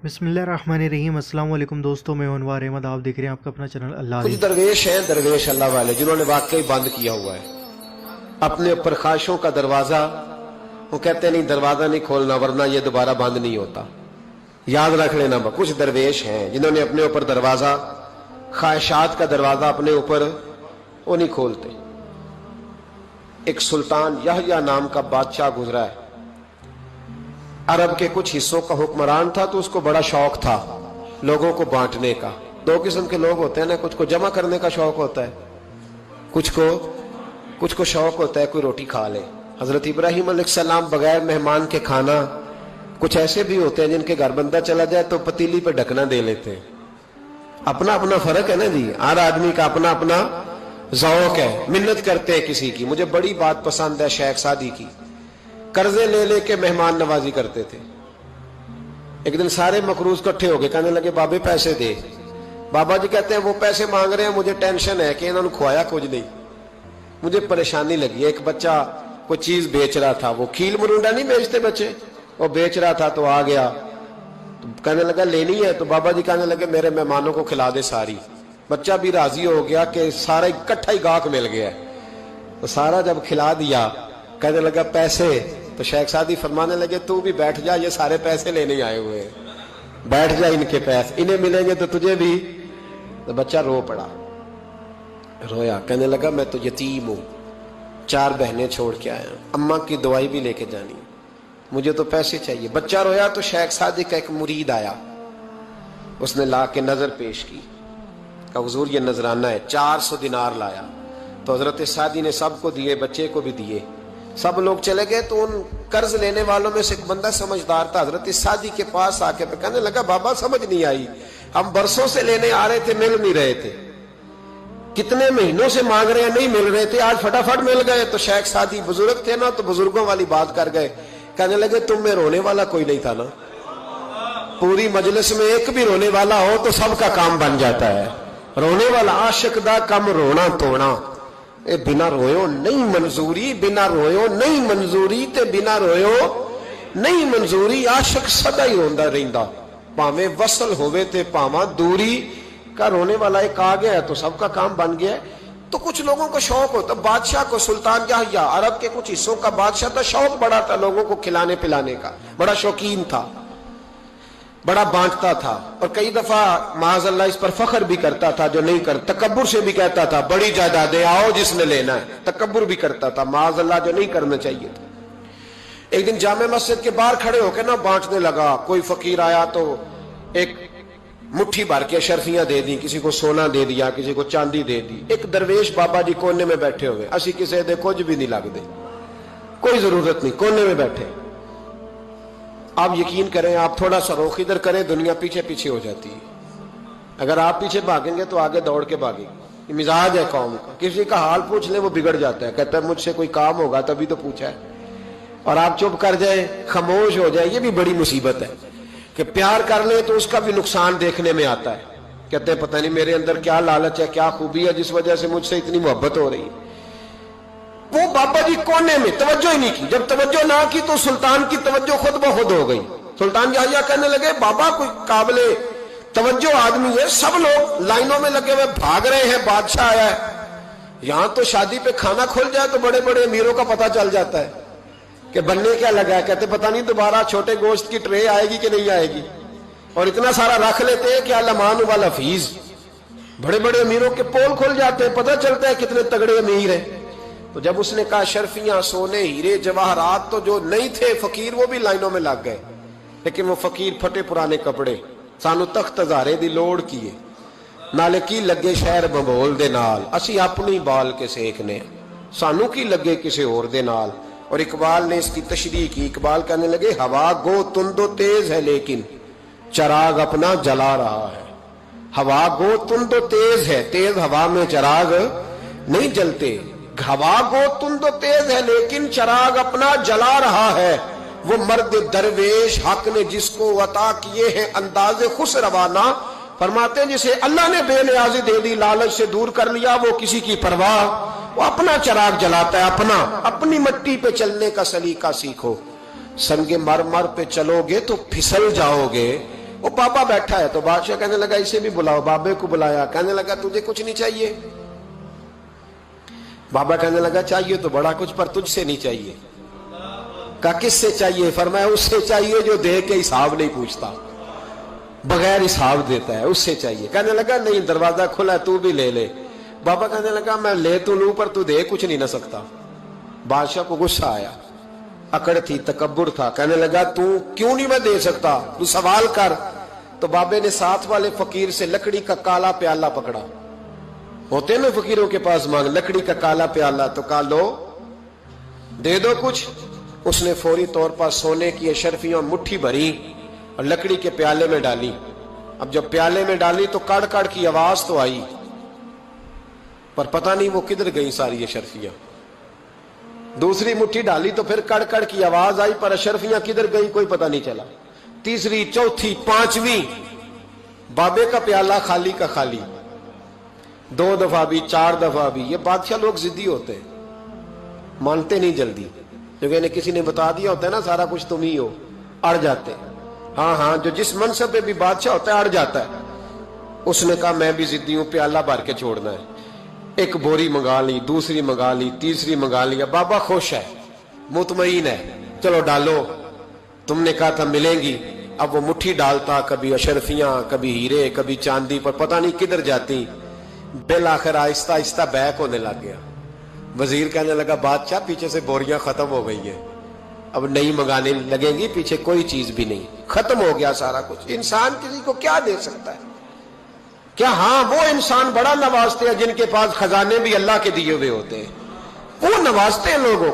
बिस्मिल्लाहिर्रहमानिर्रहीम। अस्सलाम वालेकुम दोस्तों, मैं अनवार अहमद, आप देख रहे हैं आपका अपना चैनल अल्लाह। कुछ दरवेश हैं, दरवेश अल्लाह वाले, जिन्होंने वाकई बंद किया हुआ है अपने ऊपर ख्वाहिशों का दरवाजा। वो कहते नहीं दरवाजा नहीं खोलना वरना ये दोबारा बंद नहीं होता। याद रख लेना, कुछ दरवेश हैं जिन्होंने अपने ऊपर दरवाजा, ख्वाहिशात का दरवाजा अपने ऊपर वो नहीं खोलते। एक सुल्तान यहया नाम का बादशाह गुजरा है, अरब के कुछ हिस्सों का हुक्मरान था, तो उसको बड़ा शौक था लोगों को बांटने का। दो किस्म के लोग होते हैं ना, कुछ को जमा करने का शौक होता है, कुछ को शौक होता है कोई रोटी खा ले। हजरत इब्राहिम अलैहिस्सलाम बगैर मेहमान के खाना, कुछ ऐसे भी होते हैं जिनके घर बंदा चला जाए तो पतीली पे ढकना दे लेते हैं। अपना अपना फर्क है ना जी, हर आदमी का अपना अपना ज़ौक़ है। मिन्नत करते हैं किसी की। मुझे बड़ी बात पसंद है शेख सादी की, कर्जे ले लेके मेहमान नवाजी करते थे। एक दिन सारे मकरूज इकट्ठे हो गए, कहने लगे बाबे पैसे दे। बाबा जी कहते हैं वो पैसे मांग रहे हैं, मुझे टेंशन है कि इन्होंने खुआया कुछ नहीं, मुझे परेशानी लगी। एक बच्चा कोई चीज बेच रहा था, वो खील मरुंडा नहीं बेचते बच्चे, वो बेच रहा था, तो आ गया तो कहने लगा लेनी है, तो बाबा जी कहने लगे मेरे मेहमानों को खिला दे सारी। बच्चा भी राजी हो गया कि सारा इकट्ठा ही गाहक मिल गया, तो सारा जब खिला दिया कहने लगा पैसे। तो शेख सादी फरमाने लगे तू भी बैठ जा, ये सारे पैसे लेने आए हुए हैं, बैठ जा, इनके पैसे इन्हें मिलेंगे तो तुझे भी। तो बच्चा रो पड़ा, रोया, कहने लगा मैं तो यतीम हूं, 4 बहनें छोड़ के आया, अम्मा की दवाई भी लेके जानी, मुझे तो पैसे चाहिए। बच्चा रोया तो शेख सादी का एक मुरीद आया, उसने ला के नजर पेश की, कहा हुजूर ये नजराना है। 400 दिनार लाया, तो हजरत सादी ने सबको दिए, बच्चे को भी दिए, सब लोग चले गए। तो उन कर्ज लेने वालों में से एक बंदा समझदार था, हजरत सादी के पास आके कहने लगा बाबा समझ नहीं आई, हम बरसों से लेने आ रहे थे, मिल नहीं रहे थे, कितने महीनों से मांग रहे हैं, नहीं मिल रहे थे, आज फटाफट मिल गए। तो शेख सादी बुजुर्ग थे ना, तो बुजुर्गों वाली बात कर गए, कहने लगे तुम में रोने वाला कोई नहीं था ना, पूरी मजलिस में एक भी रोने वाला हो तो सबका काम बन जाता है। रोने वाला आशिक दा कम रोना तोना, ए बिना रोयो नहीं मंजूरी, बिना रोयो नहीं मंजूरी, ते बिना रोयो नहीं मंजूरी। आशिक सदा ही रोंदा रहिंदा, भावे वसल होवे ते भावा दूरी का। रोने वाला एक आ गया तो सबका काम बन गया। तो कुछ लोगों को शौक होता, बादशाह को, सुल्तान यहया अरब के कुछ हिस्सों का बादशाह था, शौक बड़ा था लोगों को खिलाने पिलाने का, बड़ा शौकीन था, बड़ा बांटता था, और कई दफा माज़अल्लाह इस पर फख्र भी करता था जो नहीं कर, तकब्बुर से भी कहता था बड़ी जायदादें आओ जिसने लेना है, तकब्बुर भी करता था माज़अल्लाह, जो नहीं करना चाहिए था। एक दिन जामे मस्जिद के बाहर खड़े होकर ना बांटने लगा। कोई फकीर आया तो एक मुट्ठी भर के शर्फियां दे दी, किसी को सोना दे दिया, किसी को चांदी दे दी। एक दरवेश बाबा जी कोने में बैठे हुए, असी किसी दे कुछ भी नहीं लगते, कोई जरूरत नहीं, कोने में बैठे। आप यकीन करें, आप थोड़ा सा रुख इधर करें, दुनिया पीछे पीछे हो जाती है। अगर आप पीछे भागेंगे तो आगे दौड़ के भागेंगे। मिजाज है कौम का, किसी का हाल पूछ ले वो बिगड़ जाता है, कहता है मुझसे कोई काम होगा तभी तो पूछा है, और आप चुप कर जाए, खामोश हो जाए, ये भी बड़ी मुसीबत है। कि प्यार कर ले तो उसका भी नुकसान देखने में आता है, कहते हैं पता नहीं मेरे अंदर क्या लालच है, क्या खूबी है जिस वजह से मुझसे इतनी मोहब्बत हो रही है। वो बाबा जी कोने में तवज्जो ही नहीं की। जब तवज्जो ना की तो सुल्तान की तवज्जो खुद ब खुद हो गई। सुल्तान यहया कहने लगे बाबा कोई काबिले तवज्जो आदमी है, सब लोग लाइनों में लगे हुए भाग रहे हैं, बादशाह आया है। यहां तो शादी पे खाना खुल जाए तो बड़े बड़े अमीरों का पता चल जाता है कि बनने क्या लगा है, कहते पता नहीं दोबारा छोटे गोश्त की ट्रे आएगी कि नहीं आएगी, और इतना सारा रख लेते हैं कि अलमान वाला फीस। बड़े बड़े अमीरों के पोल खुल जाते हैं, पता चलता है कितने तगड़े अमीर हैं। तो जब उसने कहा शर्फियां, सोने, हीरे, जवाहरात, तो जो नहीं थे फकीर वो भी लाइनों में लग गए। लेकिन वो फकीर फटे पुराने कपड़े, सानू तख्त हजारे दी लोड़ कीए, नाले की लगे शहर बंबोल दे नाल, असी अपनी बाल के सेकने, सानू की लगे किसी और दे नाल। और इकबाल ने इसकी तशरीह की, इकबाल कहने लगे हवा गो तुंदो तेज है लेकिन चराग अपना जला रहा है। हवा गो तुंदो तेज है, तेज हवा में चराग नहीं जलते। हवा गो तुंदो तेज है लेकिन चराग अपना जला रहा है। वो मर्द दरवेश हक ने जिसको अता किए हैं अंदाजे खुश रवाना, फरमाते हैं जिसे अल्लाह ने बेनियाजी दे दी, लालच से दूर कर लिया, वो किसी की परवाह, वो अपना चराग जलाता है अपना। अपनी मिट्टी पे चलने का सलीका सीखो, संगे मर मर पे चलोगे तो फिसल जाओगे, वो बाबा बैठा है। तो बादशाह कहने लगा इसे भी बुलाओ। बाबे को बुलाया, कहने लगा तुझे कुछ नहीं चाहिए? बाबा कहने लगा चाहिए तो बड़ा कुछ, पर तुझसे नहीं चाहिए। कहा किससे चाहिए? फरमाया उससे चाहिए जो दे के हिसाब नहीं पूछता, बगैर हिसाब देता है, उससे चाहिए। कहने लगा नहीं, दरवाजा खुला है, तू भी ले ले। बाबा कहने लगा मैं ले तो लूं, पर तू दे कुछ नहीं ना सकता। बादशाह को गुस्सा आया, अकड़ थी, तकब्बुर था। कहने लगा तू क्यों नहीं मैं दे सकता, तू सवाल कर। तो बाबे ने साथ वाले फकीर से लकड़ी का काला प्याला पकड़ा, होते ना फकीरों के पास मांग, लकड़ी का काला प्याला। तो कहा लो दे दो कुछ। उसने फौरी तौर पर सोने की अशरफियां मुट्ठी भरी और लकड़ी के प्याले में डाली। अब जब प्याले में डाली तो कड़ कड़ की आवाज तो आई, पर पता नहीं वो किधर गई सारी अशरफियां। दूसरी मुट्ठी डाली तो फिर कड़ कड़ की आवाज आई, पर अशरफियां किधर गई कोई पता नहीं चला। तीसरी, चौथी, पांचवी, बाबे का प्याला खाली का खाली। 2 दफा भी, 4 दफा भी। ये बादशाह लोग जिद्दी होते हैं, मानते नहीं जल्दी, क्योंकि किसी ने बता दिया होता है ना सारा कुछ तुम ही हो, अड़ जाते। हाँ हाँ, जो जिस मनसब पे भी बादशाह होता है अड़ जाता है। उसने कहा मैं भी जिद्दी हूं, प्याला भर के छोड़ना है। एक बोरी मंगा ली, दूसरी मंगा ली, तीसरी मंगा लिया। बाबा खुश है, मुतमईन है, चलो डालो, तुमने कहा था मिलेंगी। अब वो मुट्ठी डालता, कभी अशरफियां, कभी हीरे, कभी चांदी, पर पता नहीं किधर जाती। बिल आखिर आहिस्ता आहिस्ता बैक होने लग गया। वजीर कहने लगा बादशाह पीछे से बोरियां खत्म हो गई है, अब नई मंगाने लगेंगी, पीछे कोई चीज भी नहीं, खत्म हो गया सारा कुछ। इंसान किसी को क्या दे सकता है? क्या हाँ वो इंसान बड़ा नवाजते हैं जिनके पास खजाने भी अल्लाह के दिए हुए होते हैं, वो नवाजते हैं लोगों,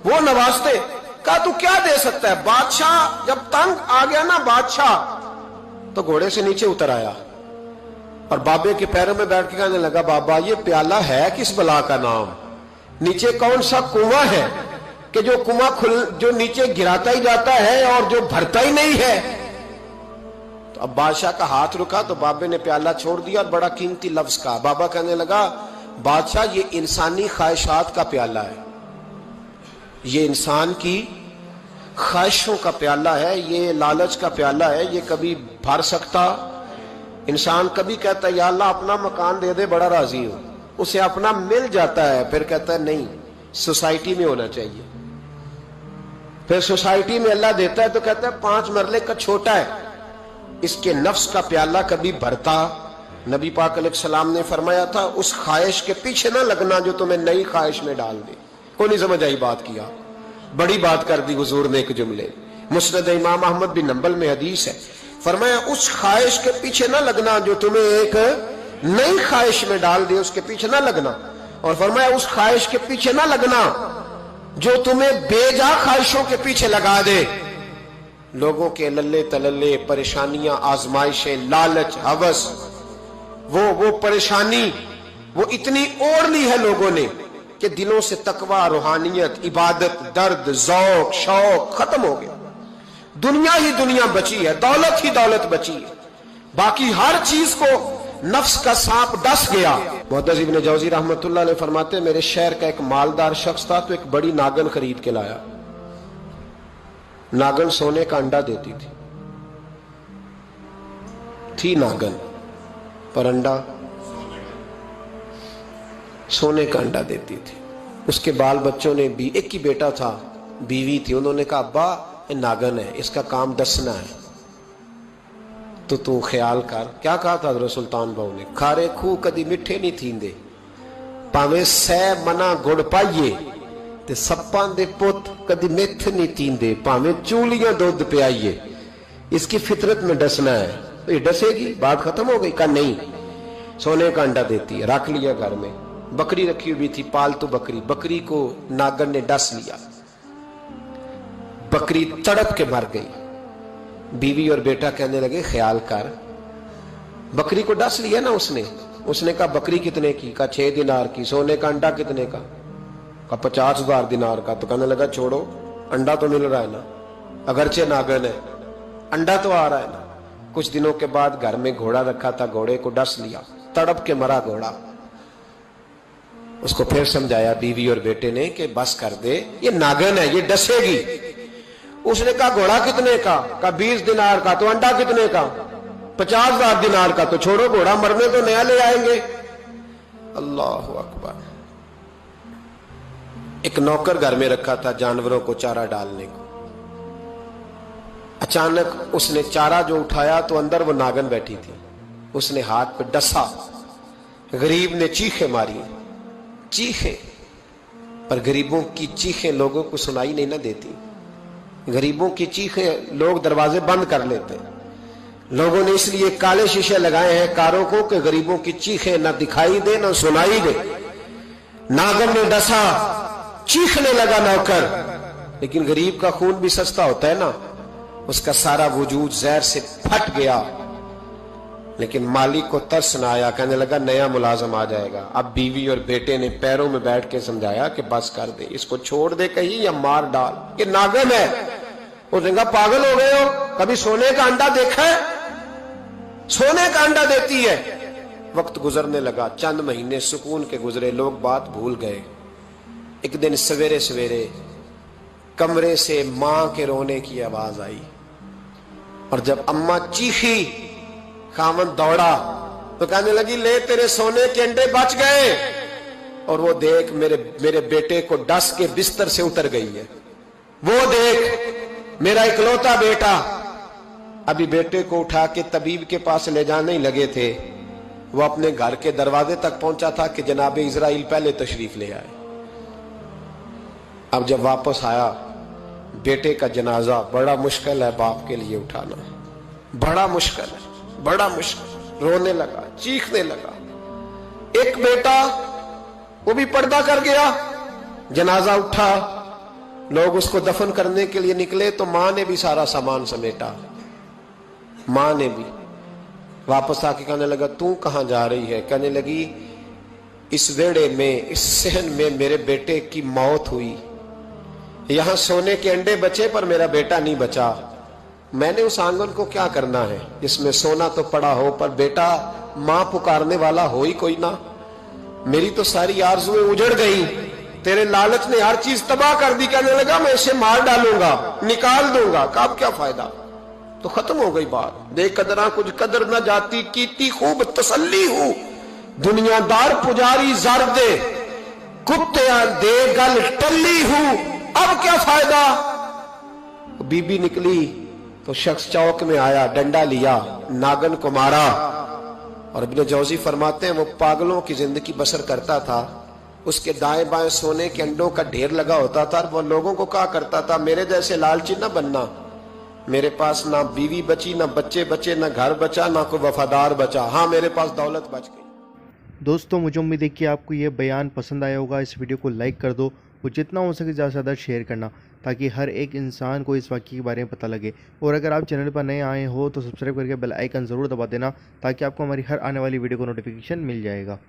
वो नवाजते। कहा तू क्या दे सकता है? बादशाह जब तंग आ गया ना बादशाह, तो घोड़े से नीचे उतर आया और बाबे के पैरों में बैठ के कहने लगा बाबा ये प्याला है किस बला का नाम? नीचे कौन सा कुआं है कि जो कुआं जो नीचे गिराता ही जाता है और जो भरता ही नहीं है? तो अब बादशाह का हाथ रुका तो बाबे ने प्याला छोड़ दिया और बड़ा कीमती लफ्ज कहा। बाबा कहने लगा बादशाह ये इंसानी ख्वाहिशात का प्याला है, ये इंसान की ख्वाहिशों का प्याला है, ये लालच का प्याला है, ये कभी भर सकता। इंसान कभी कहता है या अल्लाह अपना मकान दे दे, बड़ा राजी हूं, उसे अपना मिल जाता है, फिर कहता है नहीं सोसाइटी में होना चाहिए। फिर सोसाइटी में अल्लाह देता है तो कहता है 5 मरले का छोटा है। इसके नफ्स का प्याला कभी भरता। नबी पाक अलैहिस्सलाम ने फरमाया था उस ख्वाहिश के पीछे ना लगना जो तुम्हें नई ख्वाहिश में डाल दे। कोई नहीं समझ आई बात किया, बड़ी बात कर दी हुजूर ने एक जुमले। मुस्नद इमाम अहमद बिन हंबल में हदीस है, फरमाया उस ख्वाहिश के पीछे ना लगना जो तुम्हें एक नई ख्वाहिश में डाल दे, उसके पीछे ना लगना। और फरमाया उस ख्वाहिश के पीछे ना लगना जो तुम्हें बेजा ख्वाहिशों के पीछे लगा दे। लोगों के लल्ले तलल्ले, परेशानियां, आजमाइशें, लालच, हवस, वो परेशानी वो इतनी ओढ़ ली है लोगों ने कि दिलों से तकवा, रूहानियत, इबादत, दर्द, ज़ौक, शौक खत्म हो गया। दुनिया ही दुनिया बची है, दौलत ही दौलत बची है, बाकी हर चीज को नफ्स का सांप डस गया। मुहद्दिस इब्न जौजी रहमतुल्लाह अलैह फरमाते मेरे शहर का एक मालदार शख्स था तो एक बड़ी नागन खरीद के लाया। नागन सोने का अंडा देती थी नागन, पर अंडा सोने का अंडा देती थी। उसके बाल बच्चों ने भी, एक ही बेटा था, बीवी थी, उन्होंने कहा अब्बा ये नागन है, इसका काम दसना है, तो तू ख्याल कर। क्या कहा था हज़रत सुल्तान बहु ने? खारे खूह कदी मिठे नहीं थींदे, भावे सै मना गुड़ पाइए, ते सप्पां दे पुत कदी मिठ नहीं थींदे, भावे चूलियां दुध पियाइए। इसकी फितरत में डसना है। तो ये डसेगी, बात खत्म हो गई। का नहीं, सोने का अंडा देती है। रख लिया घर में। बकरी रखी हुई थी, पालतू बकरी। बकरी को नागन ने डस लिया, बकरी तड़प के मर गई। बीवी और बेटा कहने लगे ख्याल कर, बकरी को डस लिया ना उसने कहा बकरी कितने की? का 6 दिनार की। सोने का अंडा कितने का? का 50,000 दिनार का। तो कहने लगा छोड़ो, अंडा तो मिल रहा है ना, अगरचे नागन है, अंडा तो आ रहा है ना। कुछ दिनों के बाद घर में घोड़ा रखा था, घोड़े को डस लिया, तड़प के मरा घोड़ा। उसको फिर समझाया बीवी और बेटे ने कि बस कर दे, ये नागन है, ये डसेगी। उसने कहा घोड़ा कितने का 20 दिनार का। तो अंडा कितने का? 50,000 दिनार का। तो छोड़ो घोड़ा, मरने तो नया ले आएंगे। अल्लाह अकबर। एक नौकर घर में रखा था जानवरों को चारा डालने को। अचानक उसने चारा जो उठाया तो अंदर वो नागन बैठी थी। उसने हाथ पे डसा, गरीब ने चीखें मारी, चीखें, पर गरीबों की चीखें लोगों को सुनाई नहीं ना देती। गरीबों की चीखें लोग दरवाजे बंद कर लेते। लोगों ने इसलिए काले शीशे लगाए हैं कारों को कि गरीबों की चीखें ना दिखाई दे ना सुनाई दे। नागन ने डसा, चीखने लगा नौकर, लेकिन गरीब का खून भी सस्ता होता है ना। उसका सारा वजूद जहर से फट गया। लेकिन मालिक को तरस ना आया, कहने लगा नया मुलाजम आ जाएगा। अब बीवी और बेटे ने पैरों में बैठ के समझाया कि बस कर दे, इसको छोड़ दे कहीं या मार डाल, ये नागन है। उसने कहा पागल हो गए हो, कभी सोने का अंडा देखा है? सोने का अंडा देती है। वक्त गुजरने लगा, चंद महीने सुकून के गुजरे, लोग बात भूल गए। एक दिन सवेरे सवेरे कमरे से मां के रोने की आवाज आई, और जब अम्मा चीखी, खामन दौड़ा तो कहने लगी ले तेरे सोने के अंडे बच गए। और वो देख मेरे बेटे को डस के बिस्तर से उतर गई है। वो देख मेरा इकलौता बेटा। अभी बेटे को उठा के तबीब के पास ले जाने ही लगे थे, वो अपने घर के दरवाजे तक पहुंचा था कि जनाब इजराइल पहले तशरीफ ले आए। अब जब वापस आया, बेटे का जनाजा बड़ा मुश्किल है बाप के लिए उठाना, बड़ा मुश्किल है, बड़ा मुश्किल। रोने लगा, चीखने लगा। एक बेटा वो भी पर्दा कर गया। जनाजा उठा, लोग उसको दफन करने के लिए निकले तो मां ने भी सारा सामान समेटा। मां ने भी वापस आके कहने लगा तू कहां जा रही है? कहने लगी इस वेड़े में, इस सहन में मेरे बेटे की मौत हुई। यहां सोने के अंडे बचे पर मेरा बेटा नहीं बचा। मैंने उस आंगन को क्या करना है जिसमें सोना तो पड़ा हो पर बेटा मां पुकारने वाला हो ही कोई ना। मेरी तो सारी आरज़ुएं उजड़ गई, तेरे लालच ने हर चीज तबाह कर दी। कहने लगा मैं इसे मार डालूंगा, निकाल दूंगा। का अब क्या फायदा? तो खत्म हो गई बात। देख कदरा कुछ कदर न जाती, कीती खूब तसल्ली हूं, दुनियादार पुजारी जर दे, कुत्ते दे गल टल्ली हूं, अब क्या फायदा? बीबी निकली तो शख्स चौक में आया, डंडा लिया, नागन को मारा। और इब्न जौजी फरमाते हैं वो पागलों की जिंदगी बसर करता था। उसके दाएं बाएं सोने के अंडों का ढेर लगा होता था। वो लोगों को कहा करता था मेरे जैसे लालची ना बनना। मेरे पास ना बीवी बची, ना बच्चे बचे, ना घर बचा, ना कोई वफादार बचा। हाँ मेरे पास दौलत बच गई। दोस्तों मुझे उम्मीद है कि आपको ये बयान पसंद आया होगा। इस वीडियो को लाइक कर दो और जितना हो सके ज़्यादा से ज़्यादा शेयर करना, ताकि हर एक इंसान को इस वाक़ये के बारे में पता लगे। और अगर आप चैनल पर नए आए हो तो सब्सक्राइब करके बेल आइकन ज़रूर दबा देना, ताकि आपको हमारी हर आने वाली वीडियो को नोटिफिकेशन मिल जाएगा।